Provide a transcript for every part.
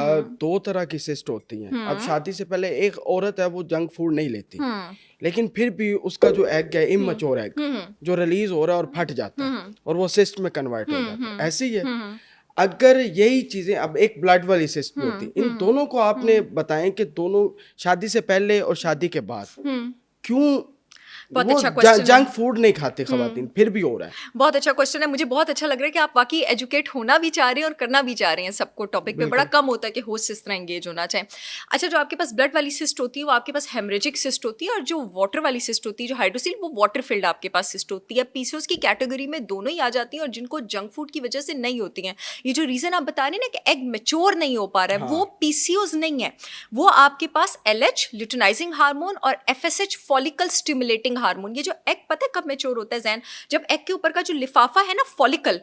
दो तरह की सिस्ट होती हैं। अब हम्म शादी से पहले एक औरत है वो जंक फूड नहीं लेती, हम्म लेकिन फिर भी उसका जो एग है इमैच्योर एग हम्म जो रिलीज हो रहा है और फट जाता है हम्म और वो सिस्ट में कन्वर्ट हो जाता है, ऐसे ही है। हम्म अगर यही चीजें, अब एक ब्लड वाली सिस्ट भी होती है, इन दोनों को आपने बताएं कि दोनों शादी से पहले और शादी के बाद हम्म क्यों बहुत वो अच्छा क्वेश्चन है। जंक फूड नहीं खाते खवातीन फिर भी हो रहा है। बहुत अच्छा क्वेश्चन है। मुझे बहुत अच्छा लग रहा है कि आप वाकई एजुकेट होना भी चाह रहे हैं और करना भी चाह रहे हैं सबको। टॉपिक पे बड़ा बिल्कुल। कम होता है कि होस्ट इस तरह एंगेज होना चाहे। अच्छा, जो आपके पास ब्लड वाली सिस्ट होती है वो आपके पास हेमरेजिक सिस्ट होती है, और जो वाटर वाली सिस्ट होती है, जो हाइड्रोसिल, वो वाटर फिल्ड आपके पास सिस्ट होती है। पीसीओएस की कैटेगरी में दोनों ही आ जाती हैं, और जिनको जंक फूड की वजह से नहीं होती हैं। ये जो रीजन आप बता रहे हैं ना कि एग मेच्योर नहीं हो पा रहा है, वो हाँ पीसीओएस नहीं है। वो आपके पास एलएच ल्यूटिनाइजिंग हार्मोन और एफएसएच फॉलिकल स्टिमुलेटिंग हार्मोन, ये जो एग पता है कब मेच्योर होता है जैन, जब एग के ऊपर का जो लिफाफा है ना फॉलिकल,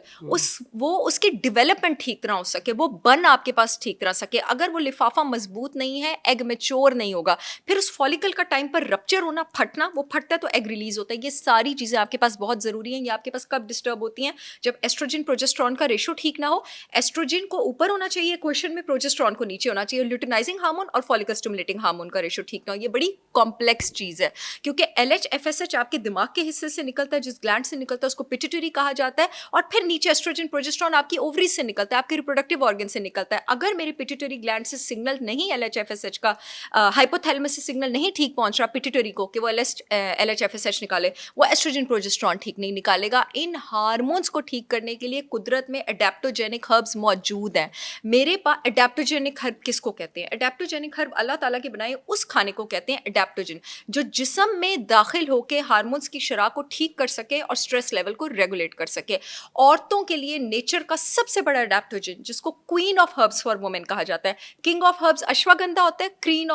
उसकी डेवलपमेंट ठीक तरह हो सके, वो बन आपके पास ठीक तरह सके। अगर वो लिफाफा मजबूत नहीं है, एग मेच्योर नहीं होगा। फिर उस फॉलिकल का टाइम पर रप्चर होना, फटना, वो फटता है तो एग रिलीज होता है। ये सारी चीजें आपके पास बहुत जरूरी हैं। ये आपके पास कब डिस्टर्ब होती हैं? जब एस्ट्रोजन प्रोजेस्टेरॉन का रेशो ठीक ना हो। एस्ट्रोजन को ऊपर होना चाहिए क्वेश्चन में, प्रोजेस्टेरॉन को नीचे होना चाहिए। ल्यूटिनाइजिंग हार्मोन और फॉलिकल स्टिमुलेटिंग हार्मोन का रेशो ठीक ना हो। ये बड़ी कॉम्प्लेक्स चीज है, क्योंकि एलएच एफएसएच आपके दिमाग के हिस्से से निकलता है, जिस ग्लैंड से निकलता है उसको पिट्यूटरी कहा जाता है, और फिर नीचे एस्ट्रोजन प्रोजेस्टेरॉन आपकी ओवरी से निकलता है, आपके रिप्रोडक्टिव ऑर्गन से निकलता है। अगर मेरी पिट्यूटरी ग्लैंड से सिग्नल नहीं, एलएचएफएसएच का हाइपोथैलेमस से सिग्नल नहीं ठीक पहुंच रहा पिट्यूटरी को कि वो एलएचएफएसएच निकाले, वो एस्ट्रोजन प्रोजेस्टेरॉन ठीक नहीं निकालेगा। इन हार्मोन्स को ठीक करने के लिए कुदरत में एडेप्टोजेनिक हर्ब्स मौजूद हैं। मेरे पास एडेप्टोजेनिक हर्ब किसको कहते हैं? एडेप्टोजेनिक हर्ब अल्लाह ताला के बनाए उस खाने को कहते हैं एडेप्टोजन, जो जिस्म में दाखिल होकर हार्मोन्स की शरह को ठीक कर सके और स्ट्रेस लेवल को रेगुलेट कर सके। औरतों के लिए नेचर का सबसे बड़ा एडेप्टोजन, जिसको queen of herbs for women कहा जाता है, किंग ऑफ हर्ब्स अश्वगंधा होता है, क्वीन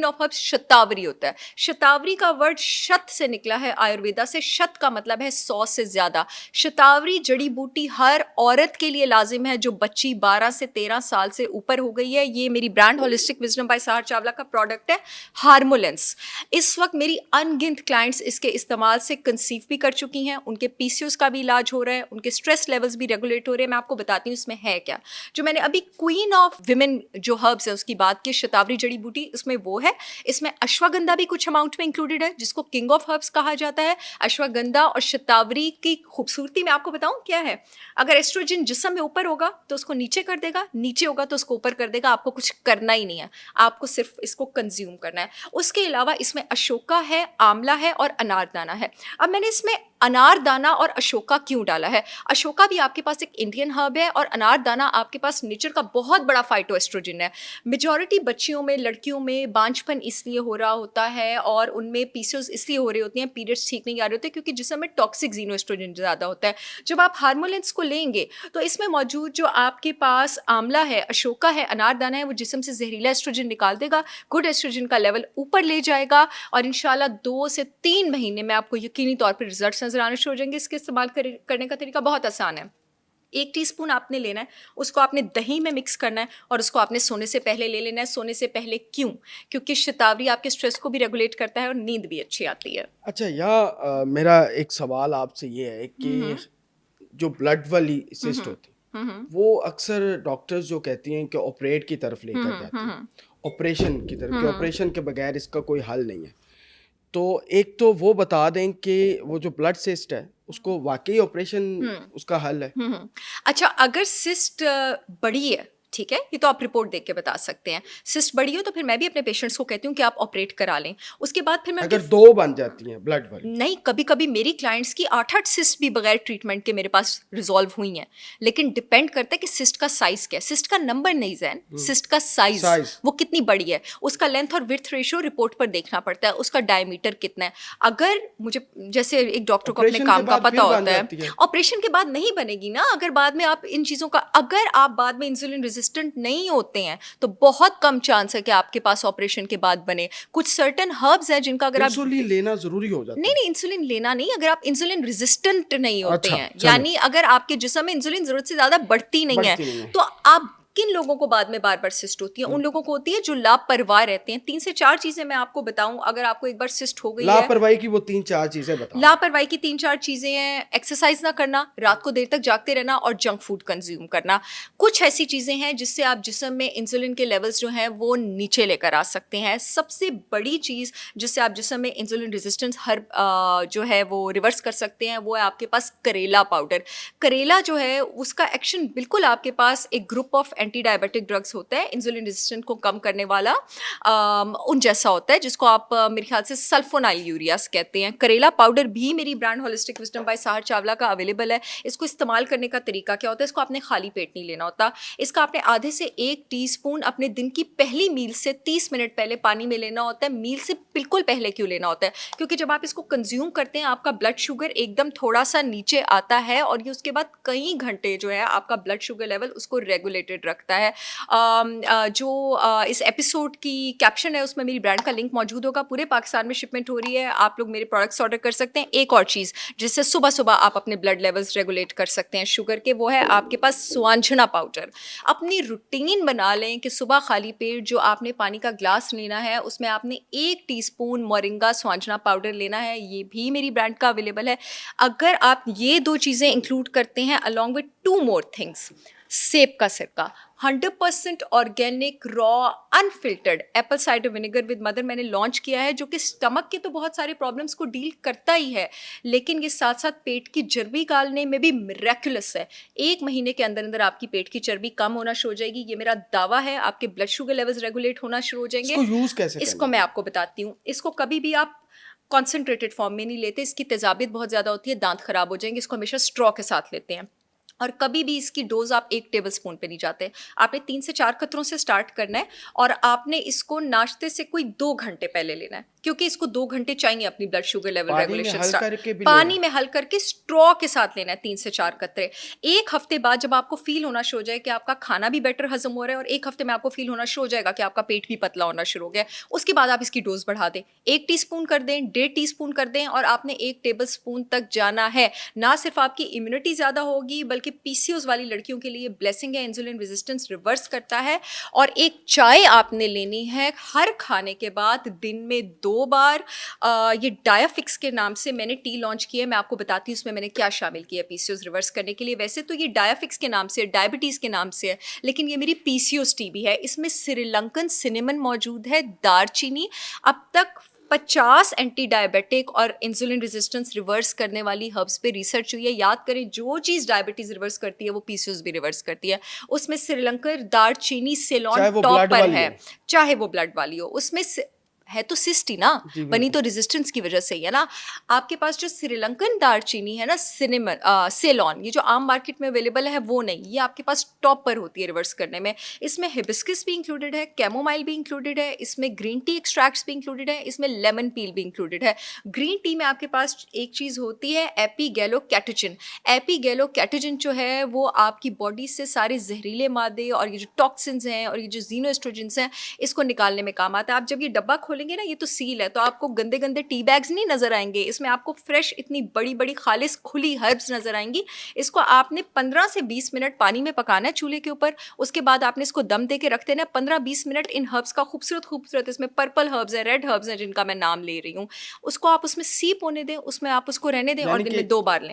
ऑफ हर्ब्स शतावरी होता है। शतावरी का वर्ड शत से निकला है आयुर्वेदा से। शत का मतलब है 100 से ज्यादा। शतावरी जड़ी बूटी हर औरत के लिए लाजिम है जो बच्ची 12 से 13 साल से ऊपर हो गई है। ये मेरी ब्रांड होलिस्टिक विजडम बाय सहर चावला का प्रोडक्ट है हार्मोलेंस। इस वक्त मेरी अनगिनत क्लाइंट्स इसके इस्तेमाल से कंसीव भी कर चुकी हैं, उनके पीसीओएस का भी इलाज हो रहा है, उनके स्ट्रेस लेवल्स भी रेगुलेट हो रहे हैं। मैं आपको बताती हूँ इसमें है क्या। जो मैंने अभी क्वीन ऑफ विमेन जो हर्ब्स है उसकी बात की, शतावरी जड़ी बूटी, उसमें वो है। इसमें अश्वगंधा भी कुछ अमाउंट में इंक्लूडेड है, जिसको किंग ऑफ हर्ब्स कहा जाता है। अश्वगंधा और शतावरी की खूबसूरती मैं आपको बताऊं क्या है। अगर एस्ट्रोजन जिस्म में ऊपर होगा तो उसको नीचे कर देगा, नीचे होगा तो उसको ऊपर कर देगा। आपको कुछ करना ही नहीं है, आपको सिर्फ इसको कंज्यूम करना है। उसके अलावा इसमें अशोका है, आंवला है और अनारदाना है। अब मैंने इसमें अनारदाना और अशोका क्यों डाला है? अशोका भी आपके पास एक इंडियन हर्ब है, और अनारदाना आपके पास नेचर का बहुत बड़ा फाइटोएस्ट्रोजन है। मेजॉरिटी बच्चियों में, लड़कियों में बांझपन इसलिए हो रहा होता है और उनमें पीसीओएस इसलिए हो रही होती हैं, पीरियड्स ठीक नहीं आ रहे होते, क्योंकि जिसमें में टॉक्सिक जीनोएस्ट्रोजन ज़्यादा होता है। जब आप हार्मोलेंस को लेंगे तो इसमें मौजूद जो आपके पास आंवला है, अशोका है, अनारदाना है, वो जिस्म से जहरीला एस्ट्रोजन निकाल देगा, गुड एस्ट्रोजन का लेवल ऊपर ले जाएगा, और इंशाल्लाह 2 से 3 महीने में आपको यकीनी तौर पर रिजल्ट नजर आने शुरू हो जाएंगे। इसके इस्तेमाल करने का तरीका बहुत आसान है। 1 टीस्पून आपने लेना है, उसको आपने दही में मिक्स करना है, और उसको आपने सोने से पहले ले लेना है। सोने से पहले क्यों? क्योंकि शतावरी आपके स्ट्रेस को भी रेगुलेट करता है और नींद भी अच्छी आती है। अच्छा, यहाँ मेरा एक सवाल आपसे ये है कि जो ब्लड वाली सिस्ट होती वो अक्सर डॉक्टर्स जो कहती हैं कि ऑपरेट की तरफ लेकर जाती हैं, ऑपरेशन की तरफ, कि ऑपरेशन के बगैर इसका कोई हल नहीं है। तो एक तो वो बता दें कि वो जो ब्लड सिस्ट है उसको वाकई ऑपरेशन उसका हल है? अच्छा, अगर सिस्ट बड़ी है, ठीक है, ये तो आप रिपोर्ट देख के बता सकते हैं। सिस्ट बड़ी हो तो फिर मैं भी अपने पेशेंट्स को कहती हूँ कि आप ऑपरेट करा लें। उसके बाद फिर मैं अगर 2 बन जाती हैं ब्लड वाली? नहीं, कभी कभी मेरी क्लाइंट्स की 8-8 सिस्ट भी बगैर ट्रीटमेंट के मेरे पास रिजॉल्व हुई हैं। लेकिन डिपेंड करता है कि सिस्ट का साइज क्या है। सिस्ट का नंबर नहीं जैन, सिस्ट का साइज, वो कितनी बड़ी है, उसका लेंथ और विड्थ रेशियो रिपोर्ट पर देखना पड़ता है, उसका डायमीटर कितना है। अगर मुझे, जैसे एक डॉक्टर को अपने काम का पता होता है, ऑपरेशन के बाद नहीं बनेगी ना। अगर बाद में आप इन चीज़ों का, अगर आप बाद में इंसुलिन रेजिस्टेंट नहीं होते हैं तो बहुत कम चांस है कि आपके पास ऑपरेशन के बाद बने। कुछ सर्टेन हर्ब्स हैं जिनका अगर आप इंसुलिन लेना जरूरी हो जाता है। नहीं, इंसुलिन लेना नहीं, अगर आप इंसुलिन रेजिस्टेंट नहीं होते अच्छा, हैं, यानी अगर आपके जिस्म में इंसुलिन जरूरत से ज्यादा बढ़ती नहीं है, तो आप किन लोगों को बाद में बार बार सिस्ट होती है? उन लोगों को होती है जो लापरवाह रहते हैं। 3 से 4 चीजें मैं आपको बताऊं, अगर आपको एक बार सिस्ट हो गई है, लापरवाही की वो 3-4 चीजें बताओ। लापरवाही की 3-4 चीजें हैं, एक्सरसाइज ना करना, रात को देर तक जागते रहना और जंक फूड कंज्यूम करना। कुछ ऐसी चीजें हैं जिससे आप जिस्म में इंसुलिन के लेवल्स जो हैं वो नीचे लेकर आ सकते हैं। सबसे बड़ी चीज जिससे आप जिस्म में इंसुलिन रेजिस्टेंस जो है वो रिवर्स कर सकते हैं, वो है आपके पास करेला पाउडर। करेला जो है उसका एक्शन बिल्कुल आपके पास एक group of anti diabetic drugs होता है, इंसुलिन रेजिस्टेंस को कम करने वाला उन जैसा होता है, जिसको आप मेरे ख्याल से सल्फोनाइल यूरियास कहते हैं। करेला पाउडर भी मेरी brand holistic wisdom by Sahar Chawla का अवेलेबल है। इसको इस्तेमाल करने का तरीका क्या होता है? इसको आपने खाली पेट नहीं लेना होता। इसका आपने आधे से 1 टीस्पून अपने दिन की पहली मील से 30 मिनट पहले पानी में लेना होता है। मील से बिल्कुल पहले क्यों लेना होता है? क्योंकि जब आप इसको कंज्यूम करते हैं आपका ब्लड शुगर एकदम थोड़ा सा नीचे आता है और ये उसके बाद कई घंटे जो है आपका ब्लड शुगर लेवल उसको रेगुलेटेड रखता है। इस एपिसोड की कैप्शन है उसमें मेरी ब्रांड का लिंक मौजूद होगा। पूरे पाकिस्तान में शिपमेंट हो रही है, आप लोग मेरे प्रोडक्ट्स ऑर्डर कर सकते हैं। एक और चीज़ जिससे सुबह सुबह आप अपने ब्लड लेवल्स रेगुलेट कर सकते हैं शुगर के, वो है आपके पास सुआंजना पाउडर। अपनी रूटीन बना लें कि सुबह खाली पेट जो आपने पानी का ग्लास लेना है उसमें आपने 1 टीस्पून मोरिंगा सुआंजना पाउडर लेना है। ये भी मेरी ब्रांड का अवेलेबल है। अगर आप ये 2 चीज़ें इंक्लूड करते हैं अलॉन्ग विद 2 मोर थिंग्स, सेब का सिरका, 100% organic raw unfiltered Apple cider vinegar with mother मैंने लॉन्च किया है, जो कि स्टमक के तो बहुत सारे प्रॉब्लम्स को डील करता ही है, लेकिन ये साथ साथ पेट की चर्बी निकालने में भी मिरेकुलस है। 1 महीने के अंदर अंदर आपकी पेट की चर्बी कम होना शुरू हो जाएगी, ये मेरा दावा है। आपके ब्लड शुगर लेवल्स रेगुलेट होना शुरू हो जाएंगे। इसको यूज कैसे इसको करना मैं आपको बताती हूँ। इसको कभी भी आप कॉन्सेंट्रेटेड फॉर्म में नहीं लेते, इसकी तेजाबियत बहुत ज़्यादा होती है, दांत खराब हो जाएंगे। इसको हमेशा स्ट्रॉ के साथ लेते हैं और कभी भी इसकी डोज आप 1 टेबलस्पून पे नहीं जाते। आपने 3 से 4 कतरों से स्टार्ट करना है और आपने इसको नाश्ते से कोई 2 घंटे पहले लेना है, क्योंकि इसको 2 घंटे चाहिए अपनी ब्लड शुगर लेवल पानी में रेगुलेशन हल स्टार्ट। करके भी पानी लेना में हल करके स्ट्रॉ के साथ लेना है 3 से 4 कतरे। 1 हफ्ते बाद जब आपको फील होना शुरू हो जाए कि आपका खाना भी बेटर हजम हो रहा है और 1 हफ्ते में आपको फील होना शुरू हो जाएगा कि आपका पेट भी पतला होना शुरू हो गया, उसके बाद आप इसकी डोज बढ़ा दें। 1 टीस्पून कर दें, 1.5 टीस्पून कर दें और आपने 1 टेबल स्पून तक जाना है। ना सिर्फ आपकी इम्यूनिटी ज़्यादा होगी बल्कि पीसीओएस वाली लड़कियों के लिए ब्लेसिंग है, इंसुलिन रेजिस्टेंस रिवर्स करता है। और एक चाय आपने लेनी है हर खाने के बाद दिन में 2 बार। ये डायाफिक्स के नाम से मैंने टी लॉन्च किया है, मैं आपको बताती हूँ उसमें मैंने क्या शामिल किया पीसीओएस रिवर्स करने के लिए। वैसे तो ये डायाफिक्स के नाम से, डायबिटीज़ के नाम से है, लेकिन ये मेरी पीसीओएस टी भी है। इसमें श्रीलंकन सिनेमन मौजूद है, दारचीनी। अब तक 50 एंटी डायबिटिक और इंसुलिन रेजिस्टेंस रिवर्स करने वाली हर्ब्स पे रिसर्च हुई है। याद करें, जो चीज़ डायबिटीज़ रिवर्स करती है वो पीसीओएस भी रिवर्स करती है। उसमें श्रीलंकर दारचीनी चाहे सेलोन वो टॉप ब्लड पर वाली है, हो। चाहे वो ब्लड वाली हो। उसमें है तो सिस्ट ही ना, जी बनी तो रेजिस्टेंस की वजह से ही है ना। आपके पास जो श्रीलंकन दारचीनी है ना, सिनेमन सेलोन, ये जो आम मार्केट में अवेलेबल है वो नहीं, ये आपके पास टॉप पर होती है रिवर्स करने में। इसमें हिबिस्कस भी इंक्लूडेड है, कैमोमाइल भी इंक्लूडेड है, इसमें ग्रीन टी एक्सट्रैक्ट्स भी इंक्लूडेड है, इसमें लेमन पील भी इंक्लूडेड है। ग्रीन टी में आपके पास एक चीज़ होती है एपीगैलोकैटोजन। एपीगैलोकैटोजन जो है वो आपकी बॉडी से सारे जहरीले मादे और ये जो टॉक्सिन्स हैं और ये जो जीनोएस्ट्रोजेंस हैं इसको निकालने में काम आता है। आप जब ये डब्बा खोलेंगे ना, ये तो सील है, तो आपको गंदे गंदे टी बैग्स नहीं नजर आएंगे, इसमें आपको फ्रेश इतनी बड़ी बड़ी खालिस खुली हर्ब्स नजर आएंगी। इसको आपने 15 से 20 मिनट पानी में पकाना है चूल्हे के ऊपर। उसके बाद आपने इसको दम दे के रख देना 15-20 मिनट। इन हर्ब्स का खूबसूरत खूबसूरत इसमें पर्पल हर्ब्स है, रेड हर्ब्स हैं जिनका मैं नाम ले रही हूँ, उसको आप उसमें सीप होने दें, उसमें आप उसको रहने दें और यानी दिन कि में 2 बार लें।